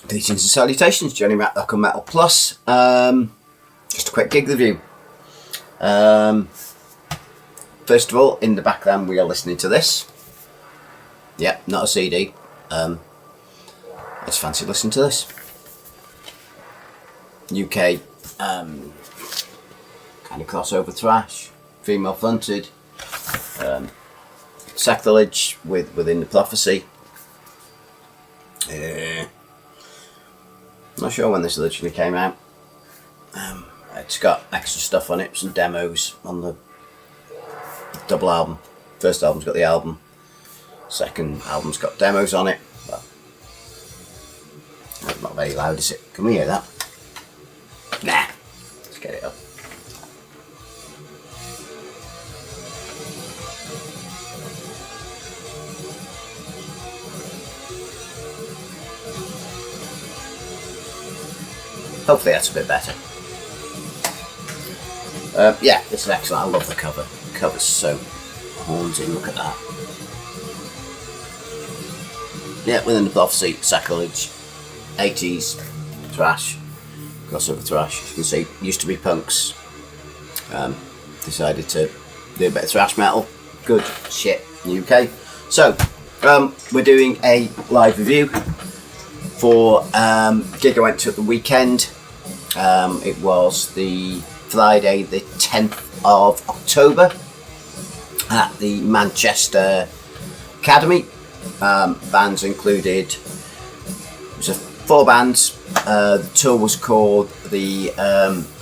Greetings and salutations, Johnny Matt on Metal Plus. Just a quick gig review. First of all, in the background we are listening to this. Yeah, not a CD. I just fancy listening to this. UK kind of crossover thrash, female fronted, Sacrilege within the prophecy. Not sure when this originally came out. It's got extra stuff on it, some demos on the double album. First album's got the album, second album's got demos on it. Well, that's not very loud, is it? Can we hear that? Nah, let's get it up. Hopefully that's a bit better. Yeah, this is excellent. I love the cover. The cover's so haunting. Look at that. Yeah, within the prophecy, Sacrilege, 80s thrash, crossover thrash. As you can see, used to be punks. Decided to do a bit of thrash metal. Good shit in the UK. So, we're doing a live review for gig I went to at the weekend. It was the Friday the 10th of October at the Manchester Academy. Bands included, it was 4 bands. The tour was called the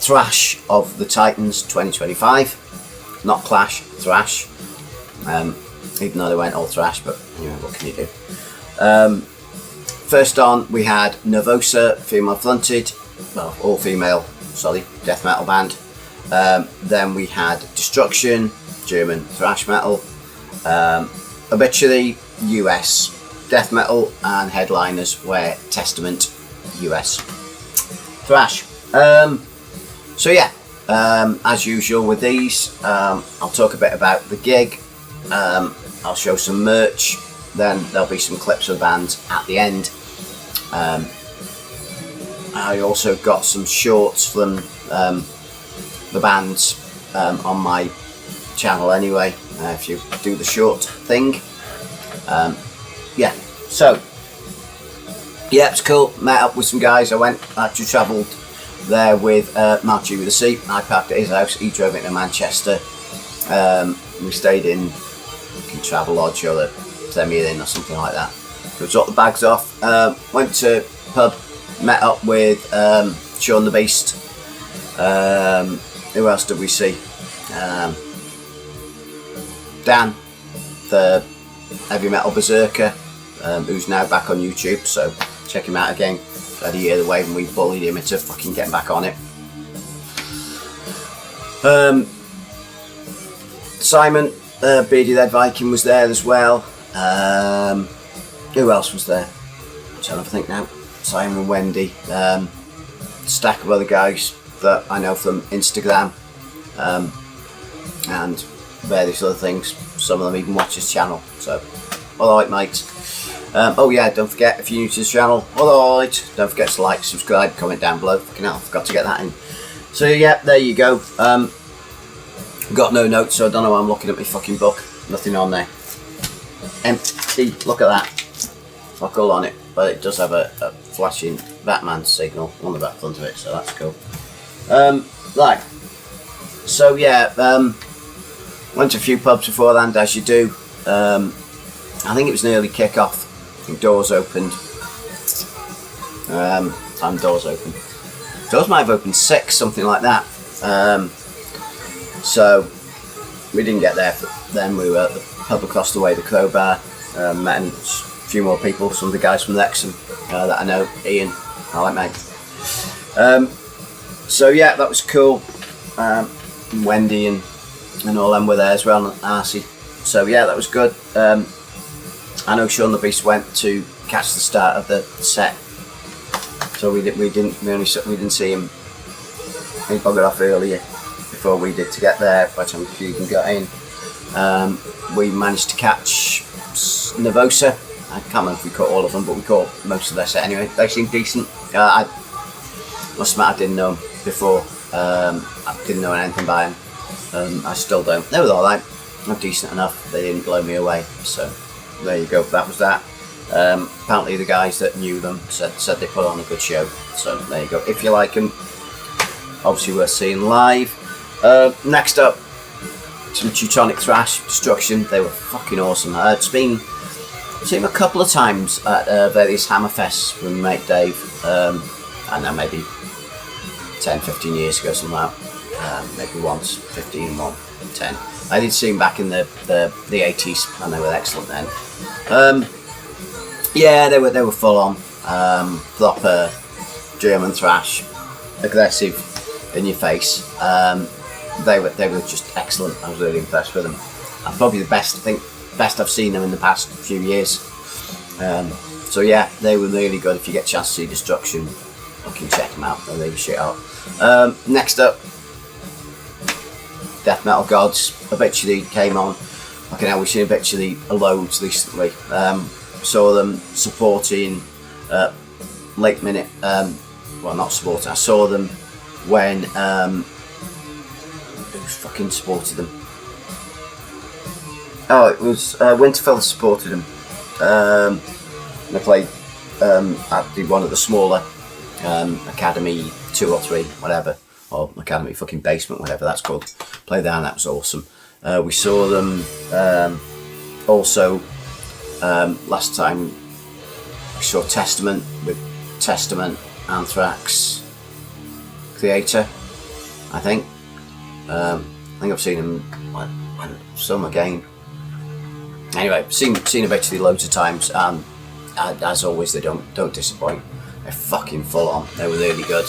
Thrash of the Titans 2025. Not Clash, Thrash. Even though they went all thrash, but you know, what can you do? First on, we had Nervosa, female fronted, well, all female, sorry, death metal band. Then we had Destruction, German thrash metal. Obituary, US death metal, and headliners were Testament, US thrash. So yeah, as usual with these, I'll talk a bit about the gig. I'll show some merch. Then there'll be some clips of bands at the end. I also got some shorts from the bands on my channel anyway, if you do the short thing. Yeah, so yeah, it's cool. Met up with some guys. I actually travelled there with Mark G with a C. I parked at his house, he drove into Manchester. We stayed in Travel Lodge or the Premier Inn or something like that. So we dropped the bags off, went to pub, met up with Sean the Beast. Who else did we see? Dan, the heavy metal berserker, who's now back on YouTube, so check him out again. Had a year away when we bullied him into fucking getting back on it. Simon, Beardy Red Viking, was there as well. Who else was there? I'm trying to think now. Simon and Wendy. Stack of other guys that I know from Instagram and various other things. Some of them even watch his channel. So, alright, mate. Oh yeah, don't forget, if you're new to this channel, alright, don't forget to like, subscribe, comment down below. Fucking hell, I forgot to get that in. So yeah, there you go. Got no notes, so I don't know why I'm looking at my fucking book. Nothing on there. Empty. Look at that. Fuck all on it, but it does have a flashing Batman signal on the back front of it, so that's cool. Right. So yeah, went to a few pubs beforehand, as you do. I think it was an early kick-off. I think doors opened. Time doors opened. Doors might have opened 6, something like that. So we didn't get there then. We were at the pub across the way, the Crowbar. Met a few more people, some of the guys from Wrexham that I know. Ian, alright mate. So yeah, that was cool. Wendy and all them were there as well, and Arcee. So yeah, that was good. I know Sean the Beast went to catch the start of the set, so we didn't see him. He buggered off earlier before we did to get there. By the time we got in, we managed to catch Nervosa I can't remember if we caught all of them, but we caught most of their set anyway. They seemed decent. I must admit, I didn't know them before. I didn't know anything by them. I still don't. They were alright. Not decent enough. They didn't blow me away. So there you go. That was that. Apparently the guys that knew them said they put on a good show. So there you go. If you like them, obviously worth seeing live. Next up, some Teutonic Thrash Destruction. They were fucking awesome. I'd seen them a couple of times at various Hammerfests with my mate Dave. I don't know, maybe 10-15 years ago, something like that. Maybe once, 15, 10. I did see them back in the 80s, and they were excellent then. Yeah, they were full on, proper German thrash, aggressive, in your face. They were just excellent. I was really impressed with them. And probably the best I've seen them in the past few years. So yeah, they were really good. If you get a chance to see Destruction, you can check them out. They'll leave shit out. Next up, Death Metal Gods. Obituary came on. Fucking hell, we've seen Obituary loads recently. Saw them supporting late minute. Well, not supporting. I saw them when who fucking supported them? Oh, it was Winterfell supported them. They played at one of the smaller Academy 2 or 3, whatever, or Academy fucking basement, whatever that's called. Played there, and that was awesome. We saw them also last time. We saw Testament with Testament, Anthrax, Creator. I think I've seen them some again. Anyway, seen Obituary loads of times, and as always, they don't disappoint. They're fucking full on. They were really good.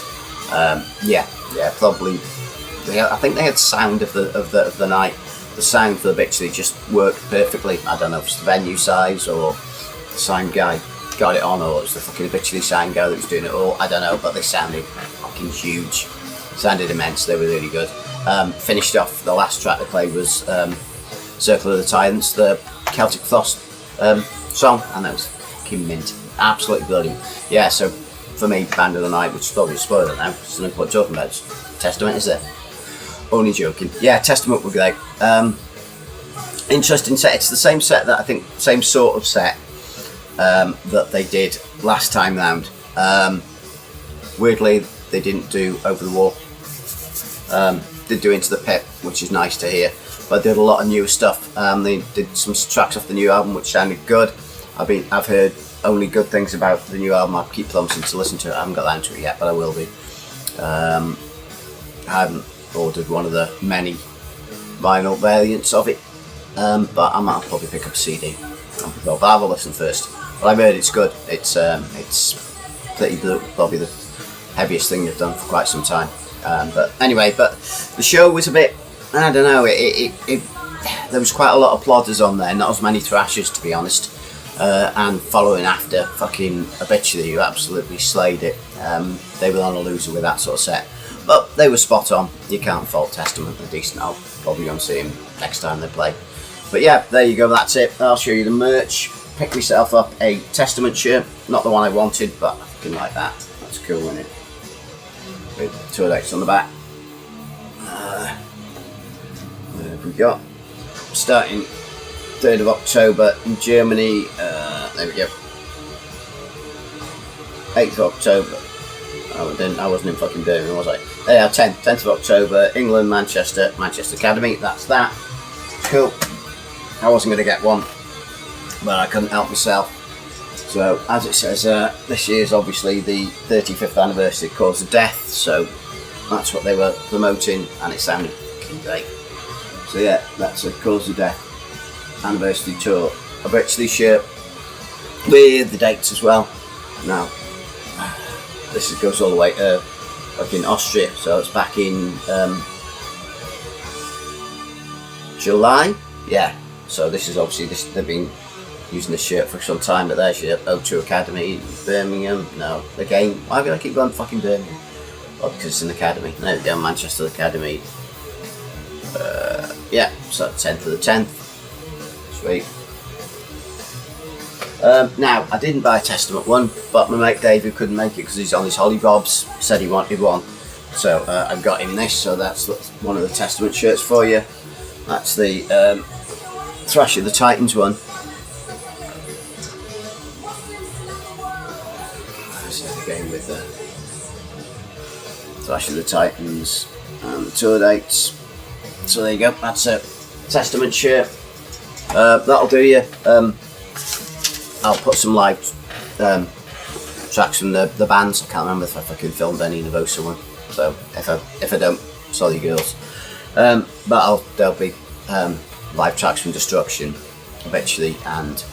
Yeah, probably. I think they had sound of the night. The sound for Obituary just worked perfectly. I don't know if it's the venue size or the sound guy got it on, or it was the fucking Obituary sound guy that was doing it all. I don't know, but they sounded fucking huge. Sounded immense. They were really good. Finished off, the last track they played was Circle of the Titans, the Celtic Frost song, and that was fucking mint. Absolutely brilliant. Yeah, so for me, band of the night, which is probably a spoiler now, because there's no point talking about it. Testament, is there? Only joking. Yeah, Testament were great. Interesting set. It's the same set that I think, same sort of set that they did last time round. Weirdly, they didn't do Over the Wall. Did do Into the Pit, which is nice to hear. But they did a lot of newer stuff. They did some tracks off the new album, which sounded good. I've heard only good things about the new album. I keep promising to listen to it. I haven't got down to it yet, but I will be. I haven't ordered one of the many vinyl variants of it, but I might probably pick up a CD. But I'll have a listen first. But I've heard it's good. It's pretty probably the heaviest thing they've done for quite some time. But anyway, the show was a bit, I don't know, there was quite a lot of plodders on there, not as many thrashers to be honest, and following after fucking Obituary, who absolutely slayed it. They were on a loser with that sort of set, but they were spot on. You can't fault Testament. They're decent. I'll probably go and see them next time they play. But yeah, there you go, that's it. I'll show you the merch. Pick myself up a Testament shirt, not the one I wanted, but I fucking like that. That's cool, isn't it? With 2 X on the back. What have we got? Starting 3rd of October in Germany. There we go. 8th of October. I wasn't in fucking Birmingham, was I? There, 10th of October, England, Manchester Academy. That's that. Cool. I wasn't going to get one, but I couldn't help myself. So, as it says, this year's obviously the 35th anniversary of Cause of Death, so that's what they were promoting, and it sounded fucking great. So yeah, that's a Cause of Death anniversary tour. Obituary shirt with the dates as well. Now, this goes all the way to fucking Austria, so it's back in July. Yeah, so this is obviously they've been using this shirt for some time, but there's your O2 Academy, Birmingham. No, again, why would I keep going fucking Birmingham? Well, because it's an academy. There we go, Manchester Academy. Yeah, so 10th of the 10th. Sweet. Now, I didn't buy a Testament one, but my mate Dave, who couldn't make it because he's on his hollybobs, said he wanted one. So I've got him this, so that's one of the Testament shirts for you. That's the Thrash of the Titans one. This is the game with the Thrash of the Titans and the tour dates. So there you go, that's a Testament shirt. That'll do you. I'll put some live tracks from the bands. I can't remember if I fucking filmed any Nervosa one. So if I don't, sorry girls. But there'll be live tracks from Destruction, Obituary, and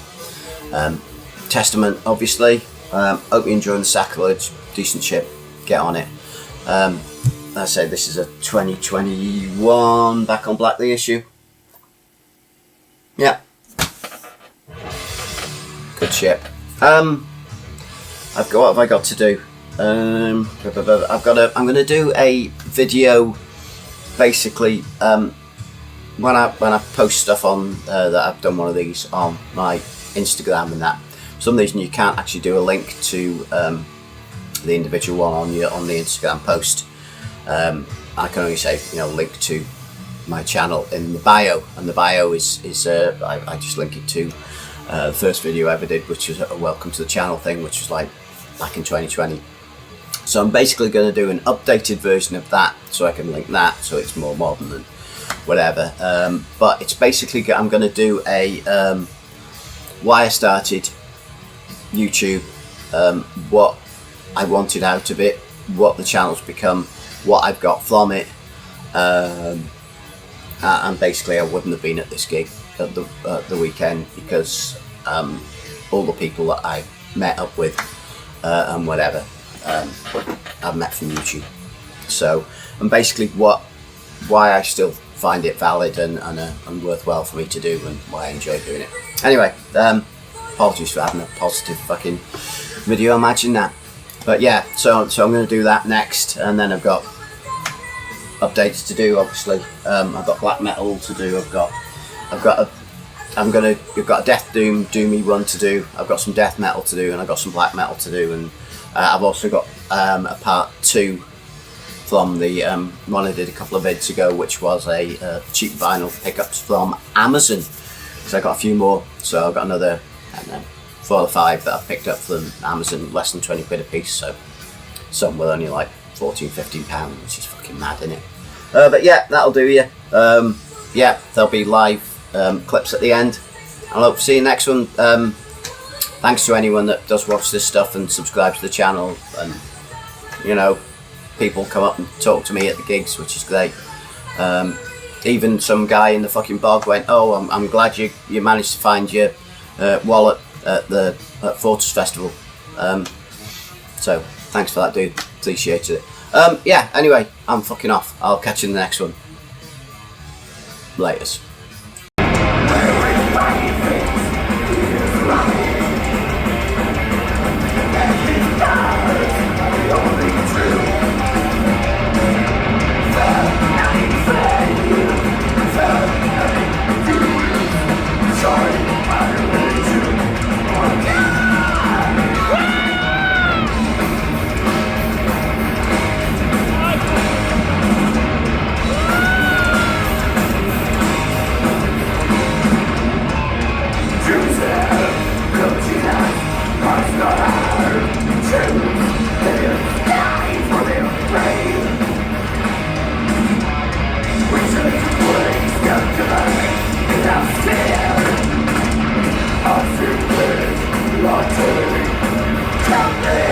Testament, obviously. Hope you're enjoying the Sacrilege. Decent ship. Get on it. I say this is a 2021 Back on Black the issue. Yeah. Good ship. What have I got to do? I'm gonna do a video, basically, when I post stuff on that I've done one of these on my Instagram and that. For some reason you can't actually do a link to the individual one on the Instagram post. I can only say, link to my channel in the bio, and the bio is I just link it to the first video I ever did, which was a welcome to the channel thing, which was like back in 2020. So I'm basically going to do an updated version of that, so I can link that, so it's more modern and whatever. But it's basically, I'm going to do a why I started YouTube, what I wanted out of it, what the channel's become, what I've got from it, and basically I wouldn't have been at this gig at the weekend because all the people that I met up with and whatever I've met from YouTube. So, and basically why I still find it valid and worthwhile for me to do, and why I enjoy doing it. Anyway, apologies for having a positive fucking video, imagine that. But yeah, so I'm going to do that next, and then I've got updates to do. Obviously, I've got black metal to do. I've got a Death Doomy run to do. I've got some death metal to do, and I've got some black metal to do, and I've also got a part 2 from the one I did a couple of vids ago, which was a cheap vinyl pickups from Amazon. So I got a few more. So I've got another, I don't know, 4 or 5 that I've picked up from Amazon, less than 20 quid a piece. So some were only like 14, 15 pounds, which is fucking mad, isn't it? But yeah, that'll do you. Yeah, there'll be live clips at the end. I hope to see you next one. Thanks to anyone that does watch this stuff and subscribes to the channel, and people come up and talk to me at the gigs, which is great. Even some guy in the fucking bog went, "Oh, I'm glad you managed to find your wallet at Fortress Festival." So thanks for that, dude. Appreciate it. Yeah. Anyway, I'm fucking off. I'll catch you in the next one. Laters. Help me!